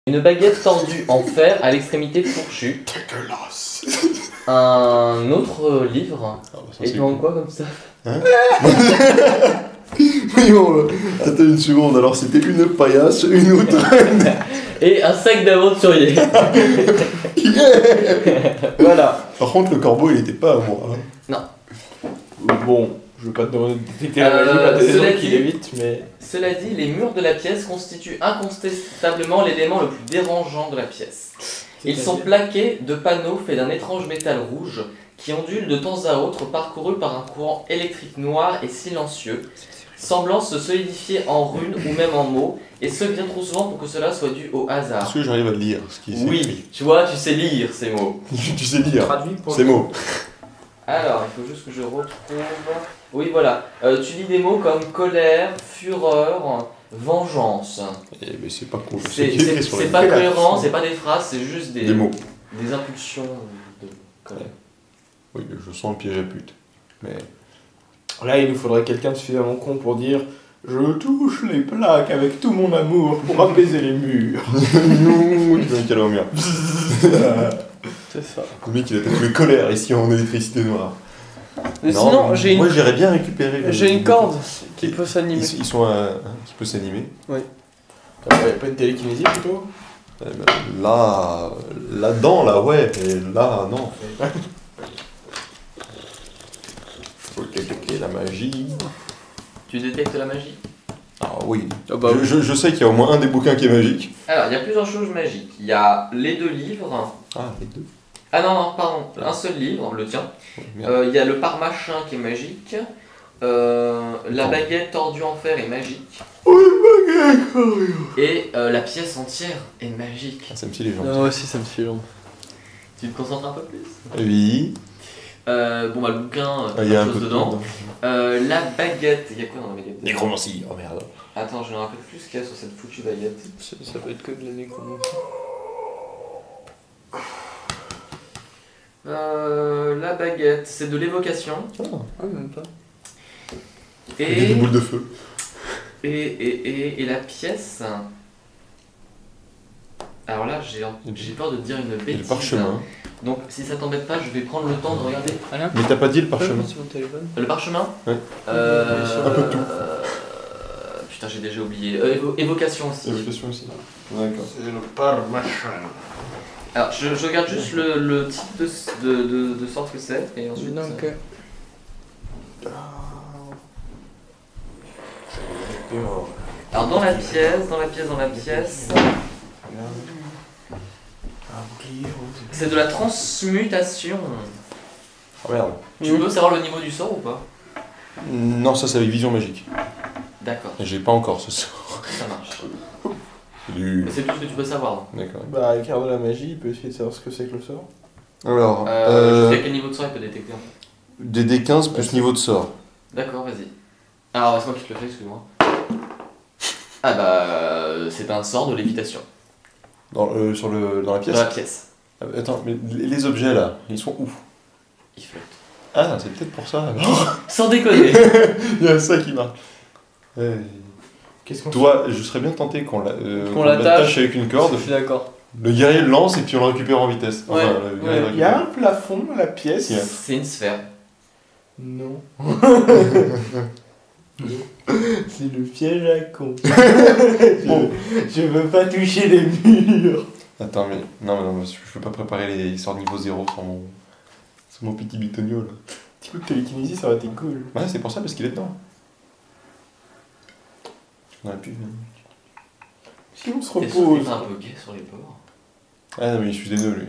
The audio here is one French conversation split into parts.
Une baguette tordue en fer à l'extrémité fourchue. Dégueulasse. Un autre livre. Ah, bah, ça, Et c'est tu demandes quoi comme ça? Hein? Oui, bon, attends une seconde, alors c'était une paillasse, une outre. Et un sac d'aventurier. Voilà. Par contre, le corbeau, il était pas à moi. Hein. Bon, je veux pas te demander de détecter la magie, pas des cela gens qui dit- l'évitent, mais... Cela dit, les murs de la pièce constituent incontestablement l'élément le plus dérangeant de la pièce. Ils sont plaqués de panneaux faits d'un étrange métal rouge qui ondule de temps à autre, parcouru par un courant électrique noir et silencieux, semblant se solidifier en runes ou même en mots, et ce bien trop souvent pour que cela soit dû au hasard. Est-ce que j'arrive à le lire ce qui est Oui, écrit tu vois, tu sais lire ces mots. Tu sais lire Traduit pour ces mots. Alors, il faut juste que je retrouve... Oui, voilà. Tu lis des mots comme colère, fureur, vengeance. Eh ben c'est pas con, C'est écrit sur les pas mots. cohérent, c'est pas des phrases, c'est juste Des mots. des impulsions de colère. Oui, je sens le piège à pute. Mais Là, il nous faudrait quelqu'un de suffisamment con pour dire « Je touche les plaques avec tout mon amour pour apaiser les murs. nous, tu veux qu'elle au mur. » C'est ça. Le mec, il a tatoué colère ici en électricité noire. Mais Non, sinon, mais j'ai moi une... j'irais bien récupérer. j'ai une corde qui peut s'animer. Ils sont qui peut s'animer. T'as pas une télékinésie plutôt? Eh ben, là-dedans, là, ouais, et là, non. Faut détecter la magie. Tu détectes la magie? Ah oui. Ah bah oui. Je sais qu'il y a au moins un des bouquins qui est magique. Alors, il y a plusieurs choses magiques. Il y a les deux livres. Ah, les deux. Ah non, pardon, un seul livre, le tien. Merde. Il y a le parmachin qui est magique. La baguette tordue en fer est magique. Et la pièce entière est magique. Ah, ça me tue les gens. Moi aussi, ça me fait long. Tu te concentres un peu plus? Oui. Bon bah le bouquin, Ah, t'as il y a plein un de peu choses de dedans. La baguette, il y a quoi dans la baguette? Nécromancie, oh merde. Attends, je me rappelle plus ce qu'il y a sur cette foutue baguette. Ça peut être que de la nécromancie. La baguette, c'est de l'évocation. Ah, même pas. Il y a des Et, boules de feu. et la pièce. Alors là, j'ai peur de te dire une Et bêtise. le parchemin. Donc si ça t'embête pas, je vais prendre le temps de regarder. Alain, Mais t'as pas dit le parchemin. sur mon téléphone. Le parchemin Ouais. Un peu de tout. Putain, j'ai déjà oublié. Évocation aussi. Évocation aussi. D'accord. C'est le parmachin. Alors, je regarde juste le type de sorte que c'est, et ensuite... Donc, Alors, dans la pièce... C'est de la transmutation. Oh merde. Tu veux savoir le niveau du sort ou pas? Non, ça c'est avec vision magique. D'accord, Et j'ai pas encore ce sort. ça marche. Du... Mais c'est tout ce que tu peux savoir. D'accord. Bah, avec l'art de la magie, il peut essayer de savoir ce que c'est que le sort. Alors, Jusqu'à quel niveau de sort il peut détecter en fait? DD15 plus niveau de sort. D'accord, vas-y. Alors, c'est moi qui te le fais, excuse-moi. Ah bah, c'est un sort de lévitation. Dans la pièce. Dans la pièce. Attends, mais les objets là, ils sont où? Il flotte. Ah, c'est peut-être pour ça. Sans déconner. Il y a ça qui marche. Ouais. Qu'est-ce qu'on Toi, je serais bien tenté qu'on Qu'on l'attache avec une corde. Je suis d'accord. Le guerrier le lance et puis on le récupère en vitesse. Ouais, le guerrier le Il y a récupère. un plafond dans la pièce. Yeah. C'est une sphère. Non. C'est le piège à con. Je veux pas toucher les murs. Attends, mais non, je peux pas préparer les sorts niveau 0 sur mon petit bitonio là. Petit coup de télékinésie, ça aurait été cool. Ouais, c'est pour ça parce qu'il est dedans. On aurait pu. Si on se T'es sûr qu'il repose. est un peu gay sur les bords? Ah non, mais il suce des nœuds lui.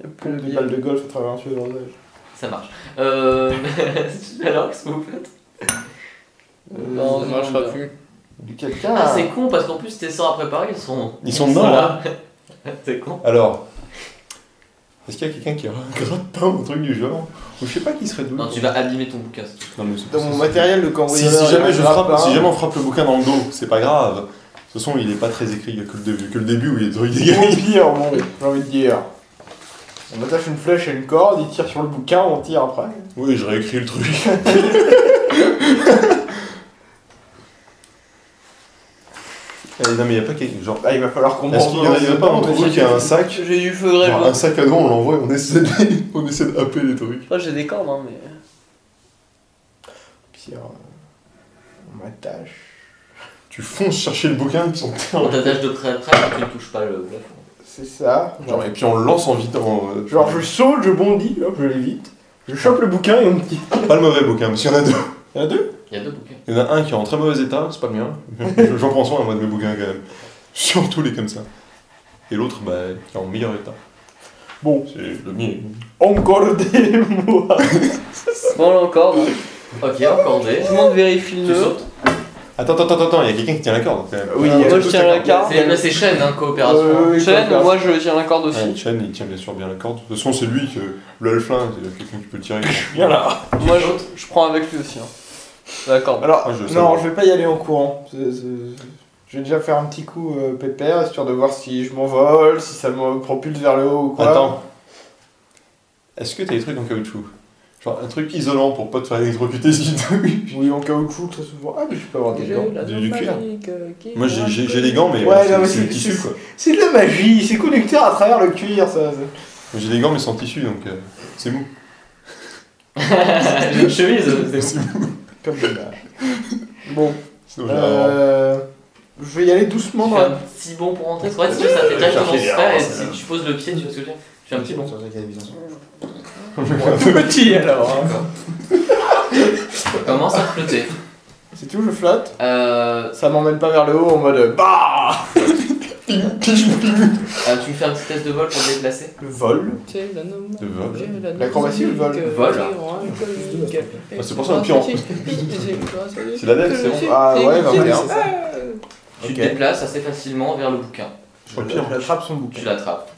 Il y a plus de Des bière. balles de golf à travers un tuyau dans le neige. Ça marche. Alors, qu'est-ce que vous faites? Non, ça marchera plus. Quelqu'un. Ah, c'est con parce qu'en plus tes sorts à préparer Ils sont dedans là. C'est con. Alors, est-ce qu'il y a quelqu'un qui a un grappin ou un truc du genre? Ou je sais pas qui serait doué. Non, tu vas abîmer ton bouquin. c'est tout. Non, mais c'est Dans pas mon ça. matériel de Si cambrioleur. jamais il y a un grappin. si jamais on frappe le bouquin dans le dos, c'est pas grave. De toute façon, il est pas très écrit, il y a que le début où il y a des trucs Au dégueulasses. pire, bon, j'ai envie de dire. On attache une flèche à une corde, il tire sur le bouquin, on tire après. Oui, je réécris le truc. Non, mais il y a pas quelque. Genre. Ah, il va falloir qu'on Est-ce qu'il y a pas un trou qui a un sac? J'ai du feu grêle. Genre un sac à dos, on l'envoie et on essaie de happer les trucs. Moi j'ai des cordes, hein, mais. Pierre, on m'attache. Tu fonces chercher le bouquin, puis On t'attache de près à près, tu ne touches pas le plafond. C'est ça. Genre, et puis on le lance en vite. Genre, je saute, je bondis, hop, je l'évite. Je chope le bouquin et on me dit. Pas le mauvais bouquin, parce qu'il y en a deux. Il y en a deux? Il y a deux bouquins. Il y en a un qui est en très mauvais état, c'est pas le mien. J'en prends soin, moi, de mes bouquins quand même. Surtout les comme ça. Et l'autre, bah, qui est en meilleur état. Bon, C'est le mien. encore des mois. Bon, là encore, non. Ok, encordé. Tout le monde vérifie le Tu nœud. sautes. Attends, il y a quelqu'un qui tient la corde. Oui, Moi je tous tiens d'accord. la corde. C'est chaîne, hein, coopération. Oui, Chaîne, coopération. moi je tiens la corde aussi. Ouais, Chen, il tient bien sûr bien la corde. De toute façon, c'est lui que le halflin, c'est quelqu'un qui peut le tirer. Viens là. Moi je prends avec lui aussi. Hein. La corde. Alors, Ah, je sais non, pas. je vais pas y aller en courant. Je vais déjà faire un petit coup pépère, histoire de voir si je m'envole, si ça me propulse vers le haut ou quoi. Attends. Est-ce que t'as des trucs en caoutchouc? Genre un truc isolant pour pas te faire électrocuter si tu Oui, en caoutchouc, très souvent. Ah, mais je peux avoir des gants. Du cuir. Moi j'ai des gants, mais Ouais, non, mais c'est c'est- du tissu quoi. C'est de la magie, c'est conducteur à travers le cuir, ça. Moi, j'ai des gants, mais sans tissu, donc c'est mou. J'ai une chemise, c'est bon. Comme de la... Bon, Sinon, j'ai je vais y aller doucement Tu dans fais un la... petit bond pour rentrer. C'est vrai que ça fait directement chercher se faire et des si tu poses le pied, tu vois ce que je veux dire. Tu fais un petit bond. Tout petit alors. Hein. Commence à flotter. C'est tout, je flotte. Euh, Ça m'emmène pas vers le haut en mode bah. tu me fais un petit test de vol pour te déplacer. Le vol. De vol. L'acrobatie ou le vol Vol. Ah, c'est pour ça, au pire, c'est la dette, c'est bon. Ah ouais, bah ouais, Tu Ok. te déplaces assez facilement vers le bouquin. Au pire, J'attrape son bouquin. Tu l'attrapes.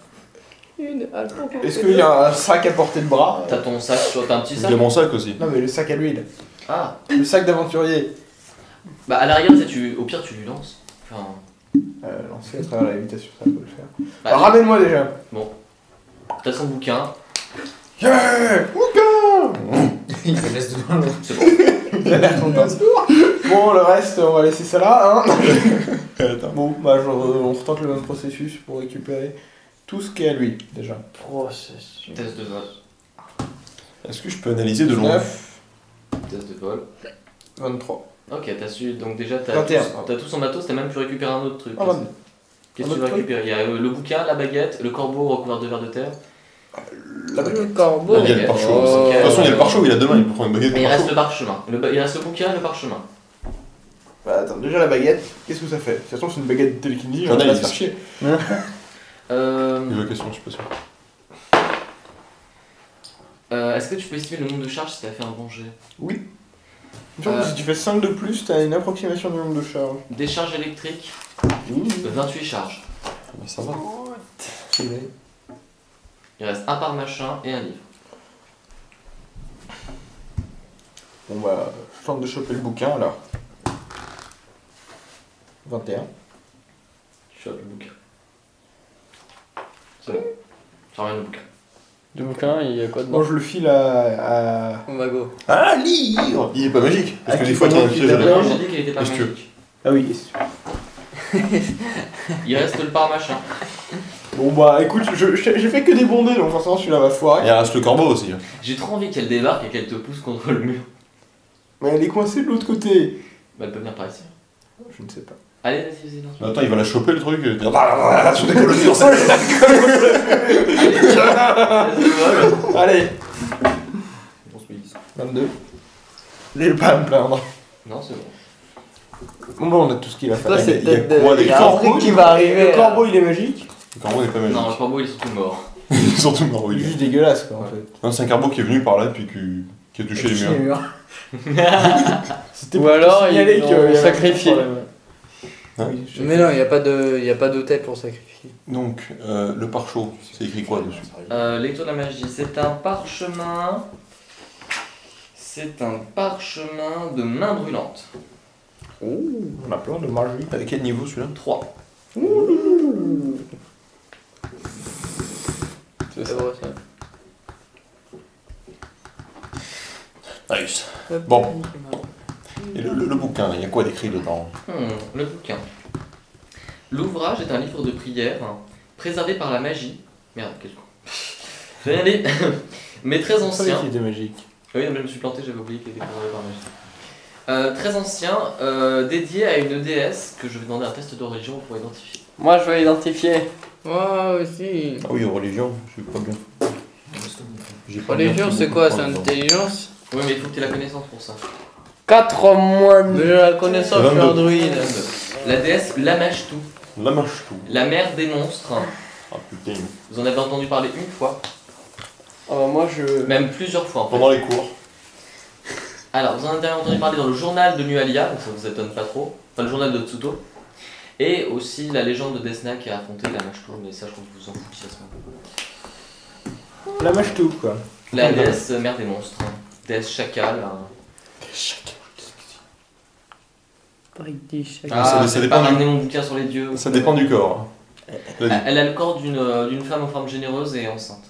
Est-ce qu'il y a un sac à portée de bras? T'as ton sac, t'as un petit il sac. y a mon sac aussi. Non mais le sac à l'huile. Ah, Le sac d'aventurier. bah à l'arrière, au pire, tu lui lances. Enfin, Lancer à travers la lévitation, ça peut le faire. bah, Alors, ramène-moi déjà. t'as son bouquin. Yeah! Bouquin! Il me laisse devant le. C'est bon. Il a l'air content. Bon, le reste, on va laisser ça là. Hein. Attends. Bon, bah on retente le même processus pour récupérer tout ce qui est à lui déjà. Processus. Test de vol. Est-ce que je peux analyser de loin? 9, Test de vol. 23. Ok, t'as su. Donc déjà, 21. t'as tout son matos, t'as même pu récupérer un autre truc. Ah, bah, Qu'est-ce un que tu veux autre truc récupérer? Il y a le bouquin, la baguette, le corbeau recouvert de verre de terre. La Le baguette. corbeau. Il y a le pare-chaud. Oh. De toute façon, il y a le pare-chaud, il a deux mains, il peut prendre une baguette. Et il pour reste pare-chaud. le parchemin. Il reste le bouquin et le parchemin. Bah, attends, déjà la baguette, qu'est-ce que ça fait? De toute façon, c'est une baguette de télékinésie, on va la J'analyse. faire chier. Évocation, je suis pas sûr. Est-ce que tu peux estimer le nombre de charges si t'as fait un bon jet? Si tu fais 5 de plus, t'as une approximation du nombre de charges. Décharge électrique, 28 charges. Mais ça va. Il reste un par machin et un livre. Bon bah, je tente de choper le bouquin alors. 21. Tu chopes le bouquin. C'est bon. Ça ramène le bouquin. Du bouquin, il y a quoi dedans? Bon, je le file à... Mago. Ah, livre! Il est pas magique. Parce Ah, que des tu fois, il y a un peux piège à la monter Non, fin. j'ai dit qu'il était pas Est-ce que- magique. Ah oui, Il reste le par machin. Bon bah écoute, j'ai fait que des bondés, donc forcément celui-là va Et foirer. il reste le corbeau aussi. J'ai trop envie qu'elle débarque et qu'elle te pousse contre le mur. Mais elle est coincée de l'autre côté. Bah, elle peut venir par ici. Je ne sais pas. Allez, vas-y, lance. Attends, il va la choper le truc. Et dire, ah, sur des colonies, ça. Allez, test de vol. Allez, Bon, ce midi. 22. N'allez pas à me plaindre. Non, c'est bon. Bon bah on a tout ce qu'il a Toi, fallu. c'est il y a peut-être. quoi, Il y des a un corbeaux truc qui va arriver. Le corbeau il est magique. Le corbeau n'est pas Non, le magique. corbeau, il est surtout mort. Surtout mort, Il est oui. juste dégueulasse quoi en fait. Non, c'est un corbeau qui est venu par là, puis qui a touché les murs. C'était Ou pour alors, te signaler ils qu'il y l'ont avait un sacrifié. problème. Hein Oui, je sais. Mais non, il n'y a pas d'hôtel pour sacrifier. Donc, le pare-chaud, c'est écrit quoi dessus? Lecture de la magie, c'est un parchemin. C'est un parchemin de main brûlante. On a plein de magie. À quel niveau celui-là? 3. C'est vrai ça. Nice. Bon. Et le bouquin, il y a quoi d'écrit dedans? Le bouquin. L'ouvrage est un livre de prière préservé par la magie. Merde, quel con. Je vais y aller. Mais très ancien. Qui était magique. Oui, non, mais je me suis planté, j'avais oublié qu'il était préservé par la magie. Très ancien, dédié à une déesse que je vais demander un test de religion pour identifier. Moi, je vais identifier. Moi aussi. Ah oui, religion, je suis pas bien. J'ai pas Religion, bien c'est fait quoi? beaucoup C'est de temps. intelligence? Oui, mais il faut que tu aies la connaissance pour ça. 4 moins de la connaissance, je suis 22. androïde. La déesse Lamashtu, La marche tout. la mère des monstres. Ah putain. Vous en avez entendu parler une fois, Ah bah, moi, je. même plusieurs fois en fait. Pendant les cours. Alors, vous en avez entendu parler dans le journal de Nualia, donc ça vous étonne pas trop, enfin le journal de Tsuto, et aussi la légende de Desna qui a affronté la Mashtu, mais ça je pense que vous en foutiez à ce moment. La mâche tout, quoi. La déesse mère des monstres, déesse chacal. Ah, ça j'ai dépend pas du- ramené mon bouquin sur les dieux. Ça dépend du corps. Elle a dit. Elle a le corps d'une femme en forme généreuse et enceinte,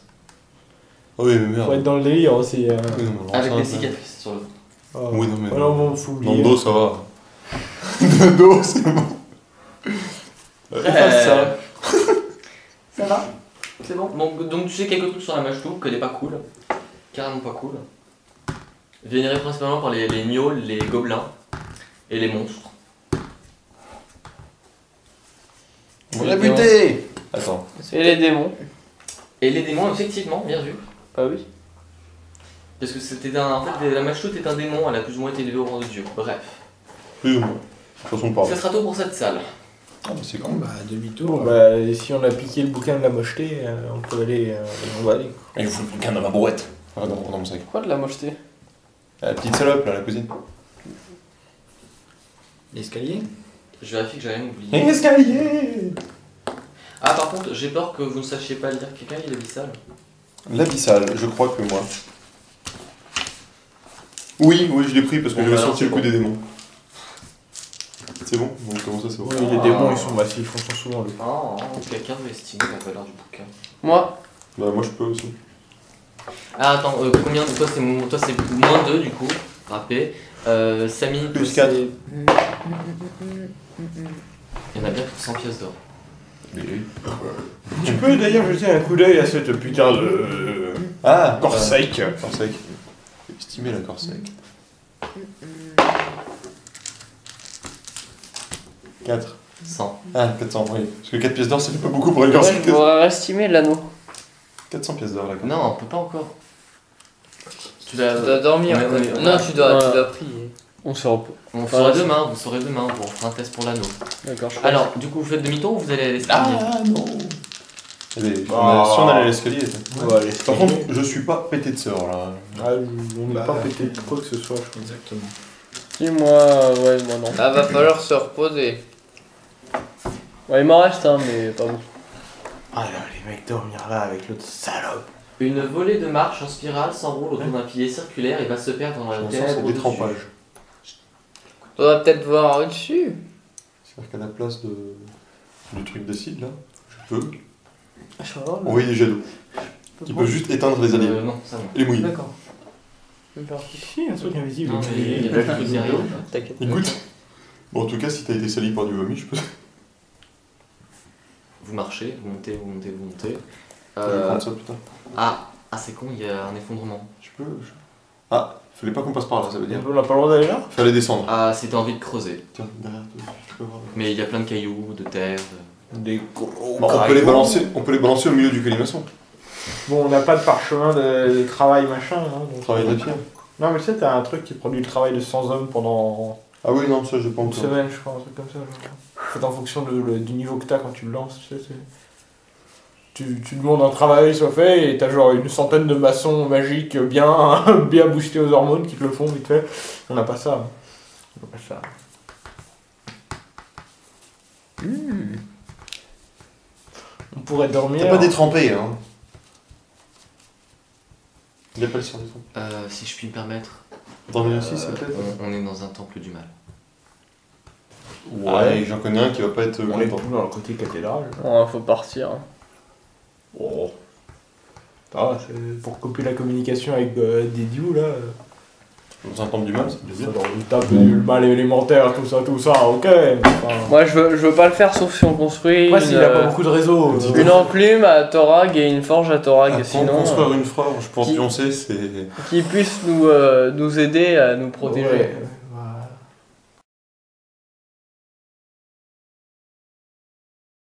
Ah oui, mais Faut merde. être dans le délire aussi. Oui, non, mais avec des enceinte, cicatrices sur le dos. Oh. Oui, non, mais. Oh non, bon, faut Dans oublier. le dos, ça va. Dans le dos, c'est bon. Efface ça. Ça va? C'est bon. Donc tu sais quelques trucs sur la Mashtu, qu'elle est pas cool. Carrément pas cool. Vénérée principalement par les gnolls, les gobelins et les monstres. On l'a buté. Attends. Et les démons. Et les démons, effectivement, bien vu. Bah oui. Parce que c'était en fait, la Mashtu est un démon, elle a plus ou moins été élevée au rang de Dieu. Bref. Plus ou moins. De toute façon, parle. Ça sera tout pour cette salle. Ah, mais c'est quand même. Bah, demi-tour. Bon, bah, si on a piqué le bouquin de la mocheté, on peut aller. On va aller. Il faut le bouquin dans ma brouette. Ah, dans mon sac. Quoi de la mocheté? La petite salope, là, la cousine. L'escalier. Je vérifie que j'ai rien oublié. Escalier. Ah, par contre, j'ai peur que vous ne sachiez pas lire. Quelqu'un lit l'abyssal? L'abyssal, je crois que moi. Oui, je l'ai pris parce que Bon, j'avais alors, sorti le c'est coup bon. des démons. C'est bon? Donc comment ça c'est bon? Oui, les démons, ils sont massifs, on s'en souvent. Oh, quelqu'un veut estimer la valeur du bouquin. Moi? Bah moi je peux aussi. Ah, attends, combien de toi c'est moins 2 du coup, rappelez. Samy, toi, Plus 4. c'est- Il y en a bien pour 100 pièces d'or. Tu peux d'ailleurs jeter un coup d'œil à cette putain de. Ah! Corsac. Corsac. Estimer la Corsac. 4. 100. Ah, 400, oui. Parce que 4 pièces d'or, ça fait pas beaucoup pour une Ouais, Corsac. je pourrais estimer l'anneau. 400 pièces d'or, d'accord. Non, on peut pas encore. Tu Tu dois dormir. Ouais, quoi. ouais, Non, ouais. tu dois prier. On se repose. On saura demain, vous saurez demain, on fera un test pour l'anneau. D'accord, je Alors, du coup, vous faites demi-tour ou vous allez à l'escalier? non! Allez, si Ah. on allait à l'escalier. On va aller. Par contre, je suis pas pété de sœur là. Ah, on n'est Bah, pas pété de quoi que ce soit, je crois. Exactement. Si, moi, ouais, moi non. Ah, va falloir se reposer. Ouais, il m'en reste un, mais pas beaucoup. Ah là, les mecs dormir là avec l'autre salope. Une volée de marche en spirale s'enroule autour d'un pilier circulaire et va se perdre dans la J'ai l'impression que ténèbre c'est des au-dessus. trempages. On va peut-être voir au-dessus. C'est-à-dire qu'à la place du truc d'acide là, je peux Je vais voir, envoyer des jets d'eau. Qui peuvent juste éteindre les alliés. Non, ça non. Et les mouiller. D'accord. Si, un truc invisible. Non, mais il y a de la chose derrière. T'inquiète. Écoute, bon, en tout cas, si t'as été sali par du vomi, je peux. Vous marchez, vous montez, vous montez, vous montez. Je vais prendre ça, putain. Ah, c'est con, il y a un effondrement. Je peux. Ah, fallait pas qu'on passe par là, ça veut dire. On n'a pas le droit d'aller là. Fallait descendre. Ah, si t'as envie de creuser. Tiens, derrière toi, je peux voir. Mais il y a plein de cailloux, de terre. Des gros. Bon, on peut les balancer au milieu du colimaçon. Bon, on n'a pas de parchemin de travail machin. Hein, donc... Travail de la pierre. Non, mais tu sais, t'as un truc qui produit le travail de 100 hommes pendant Ah oui, non, ça j'ai pas une encore. semaine, je crois, un truc comme ça. C'est en fonction du niveau que t'as quand tu le lances, tu sais. Tu demandes un travail soit fait et t'as genre une centaine de maçons magiques bien, bien boostés aux hormones qui te le font vite fait. On n'a pas ça. Hein. On n'a pas ça. On pourrait dormir. T'as pas détrempé, hein. Il a pas le sort des trompes. Si je puis me permettre, Dormir ici, c'est peut-être. on est dans un temple du mal. Ouais, j'en connais un qui va pas être On est content. tout dans le côté cathédrale. Ouais, faut partir. Oh. Ah, c'est pour couper la communication avec des dieux là. Dans un temple du mal, c'est plaisir. Dans une table du mal élémentaire, tout ça, ok. Mais enfin... Moi, je veux pas le faire sauf si on construit Après, s'il a pas beaucoup de réseaux. une enclume à Torag et une forge à Torag. Ah, Sinon, construire une forge pour qui- pioncer, c'est. qui puisse nous aider à nous protéger. Ouais.